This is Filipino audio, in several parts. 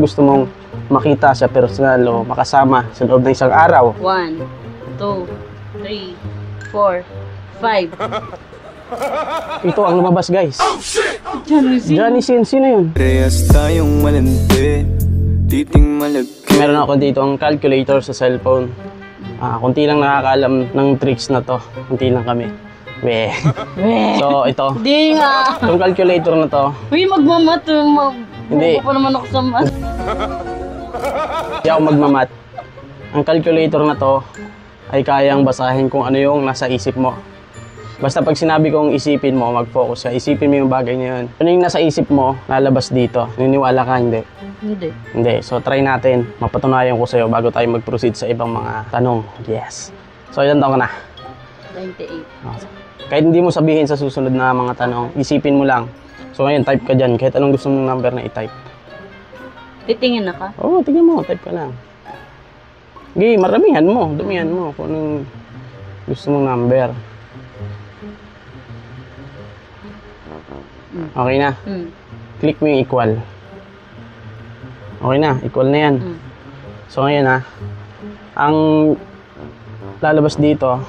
gusto mong makita sa personal o makasama sa loob ng isang araw? 1, 2, 3, 4, 5. Ito ang lumabas, guys. Johnny Sins. Johnny Sins, sino yun? Parehas tayong malandi, titing malagkit. Meron ako dito ang calculator sa cellphone. Kunti lang nakakaalam ng tricks na to. Kunti lang kami. Weh. So, ito. Hindi nga. Itong calculator na to. Uy, magmamat. Hindi. Pa naman ako sa mat. Hindi ako magmamat. Ang calculator na to ay kayang basahin kung ano yung nasa isip mo. Basta pag sinabi kong isipin mo, mag-focus ka. Isipin mo yung bagay na yun. Ano yung nasa isip mo, lalabas dito. Niniwala ka, hindi? Hindi. Hindi. So, try natin. Mapatunayan ko sa'yo bago tayo mag-proceed sa ibang mga tanong. Yes. So, ilan taon ka na? 28. Kahit hindi mo sabihin sa susunod na mga tanong, isipin mo lang. So, ngayon, type ka dyan. Kahit anong gusto mong number na i-type. Titingin na ka? Oo, tingnan mo. Type ka lang. Okay, maramihan mo. Dumihan mo kung anong gusto mong number. Okay na. Click mo yung equal. Okay na. Equal na yan. So, ngayon ang lalabas dito,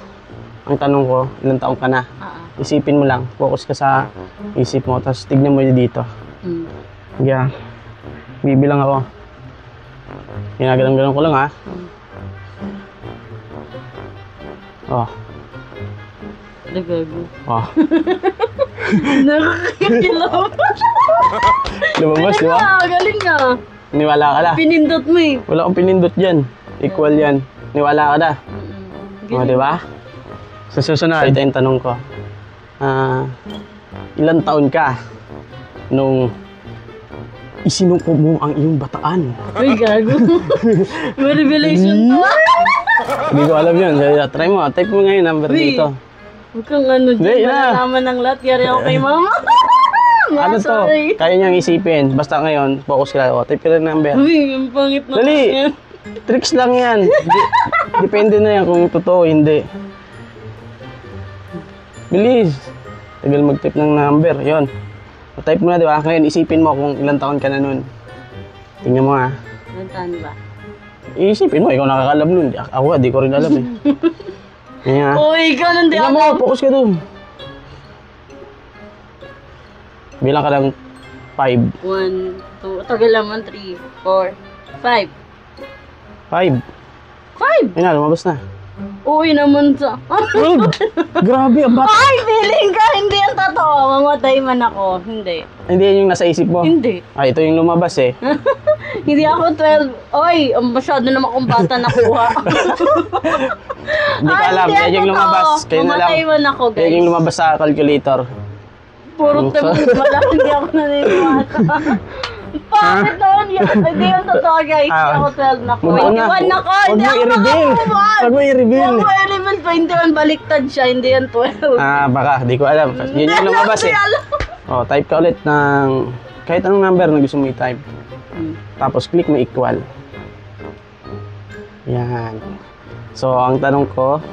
ang tanong ko, ilang taong ka na? Isipin mo lang. Focus ka sa isip mo. Tapos tignan mo yun dito. Yeah. Bibilang ako. Ginagalang-galang ko lang, ha? Oh. Nagago. Oh. Nakakakilaw. Lumabas, di ba? Galing ka. Niwala ka na. Pinindot mo eh. Wala akong pinindot dyan. Equal yan. Niwala ka na. O, di ba? Sa susunod, ito yung tanong ko. Ilang taon ka nung isinuko mo ang iyong bataan? Uy, gago. May revelation to. Hindi ko alam yun. Try mo. Type mo ngayon number dito. Huwag kang ano dyan. Malalaman ng lahat. Yari ako kay mama. Ano to? Kaya niyang isipin. Basta ngayon, focus ka. O, type ka rin number. Uy, ang pangit na. Dali! Tricks lang yan. Depende na yan kung totoo o hindi. Bilis! Tagal mag-type ng number. Yun. Type mo na, di ba? Ngayon, isipin mo kung ilang taon ka na nun. Tingnan mo, ha. Ilang taon ba? Isipin mo, ikaw nakakalam nun. Ako, di ko rin alam, eh. Yan, ha. Uy, ikaw nandi Tingnan ako. mo, focus ka dun. Bilang ka lang 5. 1, 2, tagal naman. 3, 4, 5. 5. 5? Ayun na, lumabas na. Uy naman sa... Grabe, ang bata. Ay, feeling ka, hindi yan totoo. Mamatay man ako. Hindi. Hindi yan yung nasa isip mo? Hindi. Ito yung lumabas, eh. Hindi ako 12. Oy, masyado naman akong bata nakuha. Hindi ko alam. Yan yung lumabas. Kayo na lang. Mamatay man ako, guys. Yan yung lumabas sa calculator. Puro tebong wala. Hindi ako naniniwala. Bakit naman yan? Hindi yung totoo, guys. Hindi ako 12 na ko. 21 na ko. Hindi ako makakuha. Huwag mo i-reveal. Huwag mo i-reveal. 21 baliktad siya. Hindi yan 12. Baka. Di ko alam. Yun yung lumabas, eh. Oh, type ka ulit ng kahit anong number na gusto mo i-type. Tapos click mo equal. Yan. So, ang tanong ko,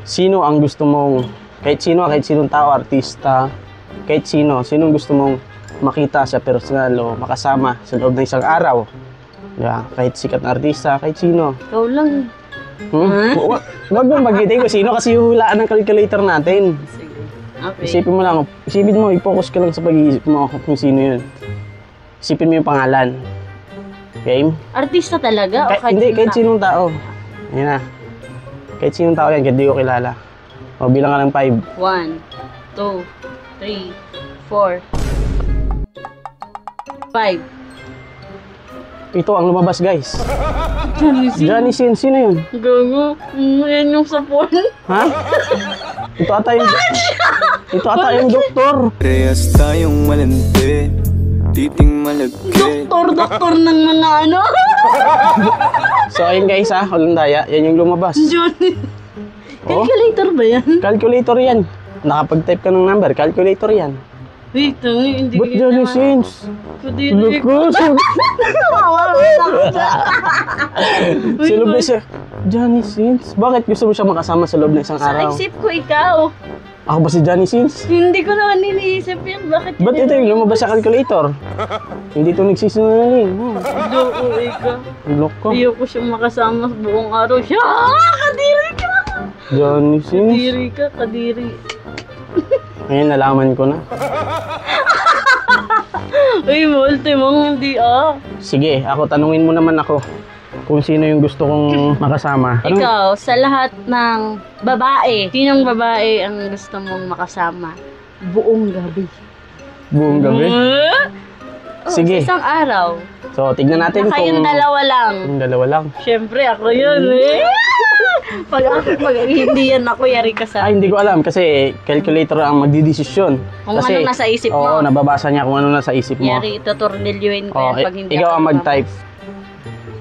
sino ang gusto mong, kahit sinong tao, artista, kahit sinong gusto mong makita sa personal o makasama sa loob ng isang araw? Yeah, kahit sikat na artista, kahit sino. Ikaw lang. Huwag mong magitin kung sino kasi hulaan ng calculator natin. Sige. Okay. Isipin mo lang, i-focus ka lang sa pag-iisip mo kung sino yun. Isipin mo yung pangalan. Game? Artista talaga? Hindi, kahit sinong tao. Ayan na. Kahit sinong tao yan, kahit di ko kilala. O, bilang ka ng 5. 1, 2, 3, 4, 5. Ito ang lumabas, guys. Johnny Sins. Johnny Sins, sino yun? Gago. Yan yung sa phone. Ha? Ito ata yung doktor. Parehas tayong malandi, titing malagkit. Doktor ng mga ano. So, ayun guys, ha. Walang daya. Yan yung lumabas. Johnny. Oh. Calculator ba yan? Calculator yan. Nakapag-type ka ng number. Calculator yan. Wait, hindi Ba't Johnny Sins? Lukas. Sa loob na siya. Johnny Sins? Bakit gusto mo siya makasama sa loob ng isang Sa araw? isip ko ikaw. Ako ba si Johnny Sins? Hindi ko naman iniisip yan. Bakit Ba't ito yung lumabas sa calculator? Hindi ito nagsisinungaling. Loko ka. Lock ko. Ayoko siyang makasama sa buong araw. Siya! Kadiri ka! Johnny Sins. Kadiri ka, kadiri. Ngayon nalaman ko na. Uy, multi mong hindi Sige, tanungin mo naman ako kung sino yung gusto kong makasama. Ikaw, sa lahat ng babae, sinong babae ang gusto mong makasama? Buong gabi. Buong gabi? Sige. Sa isang araw. So, tignan natin Na kayong kung... dalawa lang. Yung dalawa lang. Siyempre, ako yun eh. Pag hindi yan ako, yari ka sa... Ay, hindi ko alam kasi calculator ang magdidesisyon. Kung Kasi, ano nasa isip mo. Oo, nababasa niya kung ano nasa isip mo. Yari, tutornilyuin ko Oo, yan pag hindi ikaw ako ang mag-type.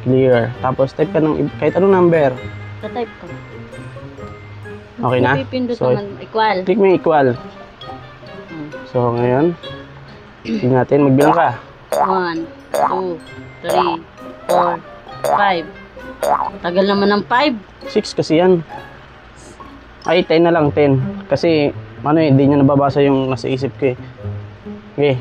Clear. Tapos type ka ng kahit anong number. Tatype ko. Okay na? Pipindot So, naman, equal. click mo yung equal. So, ngayon, tingnan natin. Magbilang ka. 1, 2, 3, 4, 5. Tagal naman ng 5. 6 kasi yan. Ay, 10 na lang, 10. Kasi, hindi niya nababasa yung nasa isip ko eh. Okay.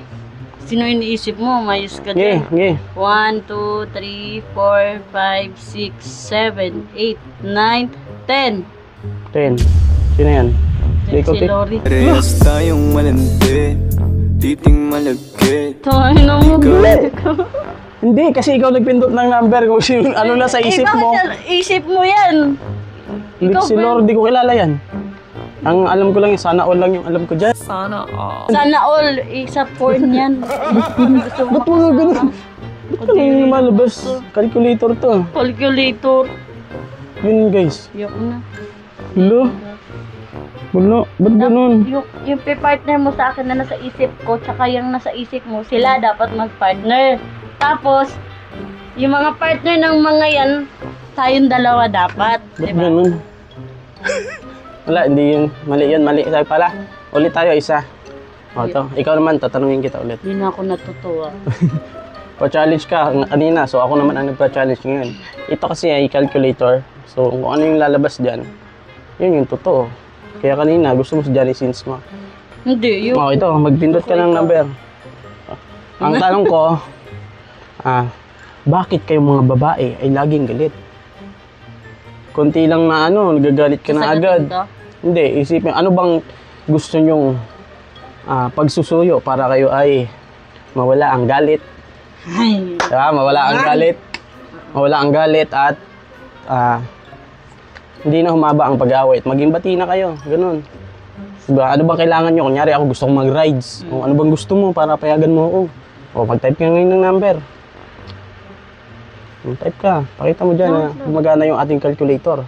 Sino iniisip mo? Mayos ka Okay, dyan. okay. 1, 2, 3, 4, 5, 6, 7, 8, 9, 10. 10. Sino yan? Si Ikaw, Lori. Parehas tayong malandi, titing malagkit. Tayo na mo. Hindi, kasi ikaw nagpindot ng number kung sino, ano na sa isip mo. Isip mo yan. Hindi ikaw si ba? Lord, di ko kilala yan. Ang alam ko lang yung sana all lang yung alam ko dyan. Sana all, isa porn yan. Gusto mo Ba't mo nga ganun? Ba't ka lang lumalabas? Calculator to. calculator. Yun guys. Yok na. Hello? Wala. Ba't ganun? Yung partner mo sa akin na nasa isip ko, tsaka yung nasa isip mo, sila dapat mag-partner. Tapos, yung mga partner ng mga yan, tayong dalawa dapat. Ba't Diba? ganun? Wala, hindi yun. Mali yun, mali. Sabi pala, ulit tayo isa. O to, ikaw naman, tatanungin kita ulit. Hindi na ako natutuwa. Pa-challenge ka kanina, so ako naman ang nagpa-challenge ngayon. Ito kasi ay calculator. So, kung ano yung lalabas dyan, yun yung totoo. Kaya kanina, gusto mo si Johnny Sins mo. Hindi, yung... Oh, ito, magpindot ka ng number. Ang tanong ko, bakit kayong mga babae ay laging galit? Konti lang na nagagalit ka na agad. Hindi, isipin, ano bang gusto nyong pagsusuyo para kayo ay mawala ang galit? Ay, Diba? Mawala ang galit. Mawala ang galit at hindi na humaba ang pag-away at maging bati na kayo. Ganun. Diba? Ano bang kailangan nyo? Kunyari ako gusto kong mag-rides. O, ano bang gusto mo para payagan mo ako? O, mag-type ka ngayon ng number. Type ka. Pakita mo dyan na gumagana yung ating calculator.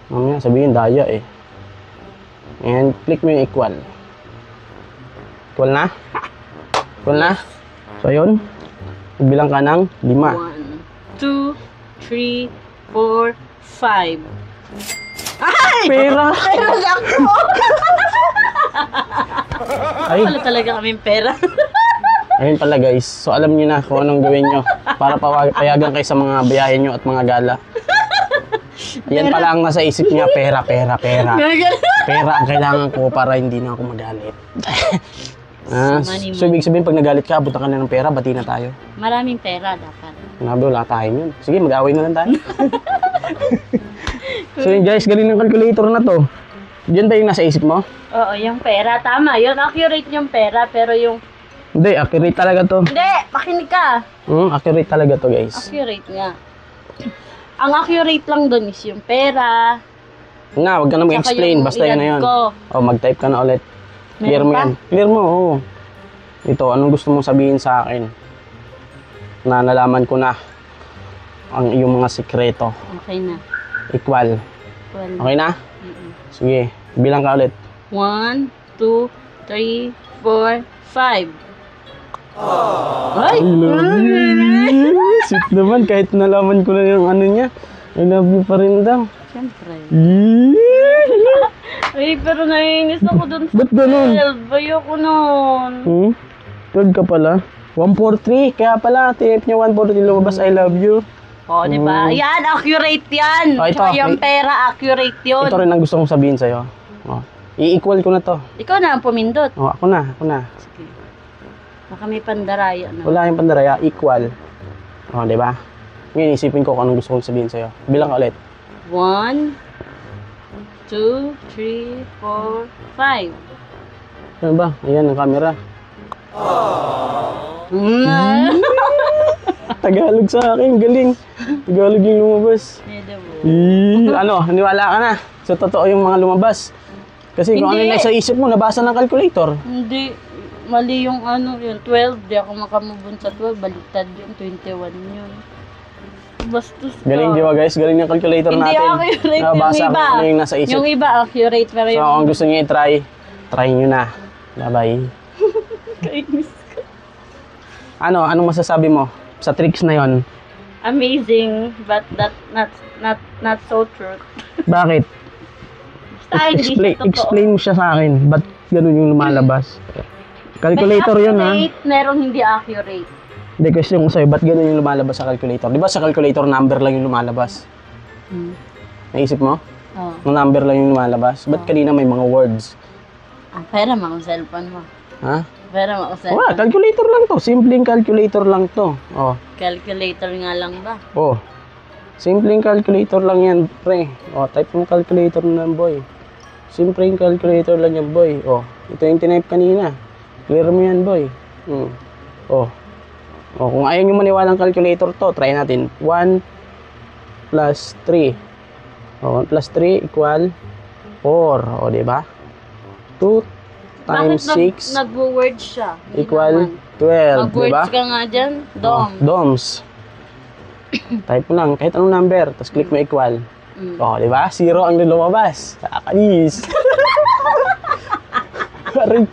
Mamaya sabihin daya eh. And click mo yung equal. Equal na? Equal na? So yun. Bilang ka ng 5. 1, 2, 3, 4, 5. Ay! Pera! Pera ako! Ay, Wala talaga kaming pera. ayun pala guys. So alam niyo na kung anong gawin nyo para payagan kayo sa mga biyahe nyo at mga gala. Yan pala ang nasa isip niya, pera, pera, pera. Pera ang kailangan ko para hindi na ako magalit. So ibig sabihin pag nagalit ka, abutan ka na ng pera, bati na tayo. Maraming pera dapat. Nabi, wala tayo yun. Sige, mag-away na lang tayo. So yun guys, galing ng calculator na to. Yan ba yung nasa isip mo? Oo, yung pera. Tama, yun. Accurate yung pera, pero yung... Hindi, accurate talaga to. Hindi! Makinig ka! Accurate talaga to guys. Accurate nga. Ang accurate lang dun is yung pera. Na, wag ka na Tsaka mag-explain. yung Basta yun na edad yun. ko. O, mag-type ka na ulit. Clear Meron mo pa? yan. Clear mo, oo. Ito, anong gusto mong sabihin sa akin? Na nalaman ko na ang iyong mga sikreto. Okay na. Equal. Well, Okay na? Sige, bilang ka ulit. 1, 2, 3, 4, 5. Ay! I love you. Sweet naman, kahit nalaman ko na yung ano niya. I love you pa rin daw. Siyempre. Yeah. Ay, pero naiinis ako dun sa Ba't ganun? 12. Ayoko nun. 12 ka pala. 143. Kaya pala, tinip niya 143 lumabas, I love you. O, di ba? Yan, accurate yan. Oh, ito, Tsaka yung may- pera, accurate yun. Ito rin ang gusto kong sabihin sa'yo. Oh. I-equal ko na to. Ikaw na ang pumindot. Oh, ako na. Sige. Baka may pandaraya na. Wala yung pandaraya, equal. Oh, di ba? Ngayon, isipin ko kung anong gusto kong sabihin sa'yo. Bilang ka ulit. 1, 2, 3, 4, 5. Ano ba? Ayan, ang camera. Tagalog sa akin, galing. Tagalog yung lumabas. Ano, niwala ka na. So, totoo yung mga lumabas. Kasi kung ano Hindi. yung nasa isip mo, nabasa ng calculator. Hindi. Mali yung ano, yung 12. Di ako makamubun sa 12. Baliktad yun. 21 yun. Bastos ka. Galing, di ba guys? Galing yung calculator Hindi natin. accurate yung Nabasa iba. kung ano yung nasa isip. Yung iba accurate. Pero So, yung kung gusto niyo i-try, try nyo na. Bye-bye. kainis ka. Anong masasabi mo sa tricks na yon? Amazing. But that not so true. Bakit? Basta hindi siya totoo. Explain mo siya sa akin. Ba't ganun yung lumalabas? Calculator yun ha. May accurate, merong hindi accurate. Hindi, question ko sa'yo, ba't ganun yung lumalabas sa calculator? Di ba sa calculator, number lang yung lumalabas? Naisip mo? Oh. Ng number lang yung lumalabas? Ba't kanina may mga words? Pera mo ang cellphone mo. Ha? Pera mo ang Wala, cellphone. calculator lang to. Simpleng calculator lang to. Oh. Calculator nga lang ba? Oh. Simpleng calculator lang yan, pre. Oh, type mo calculator na lang, boy. Simpleng calculator lang yan, boy. Oh, ito yung tinype kanina. Clear mo yan, boy. Oh. Oh, kung ayaw nyo maniwalang calculator to, try natin. 1 plus 3. Oh, 1 plus 3 equal 4. Oh, di ba? 2 times 6 nag-word siya? Hindi equal naman. 12, di Mag-words ba? ka nga dyan. Dom. Doms. Type mo lang, kahit anong number, tapos click mo equal. Oh, di ba? 0 ang lumabas. Kakanis. Parang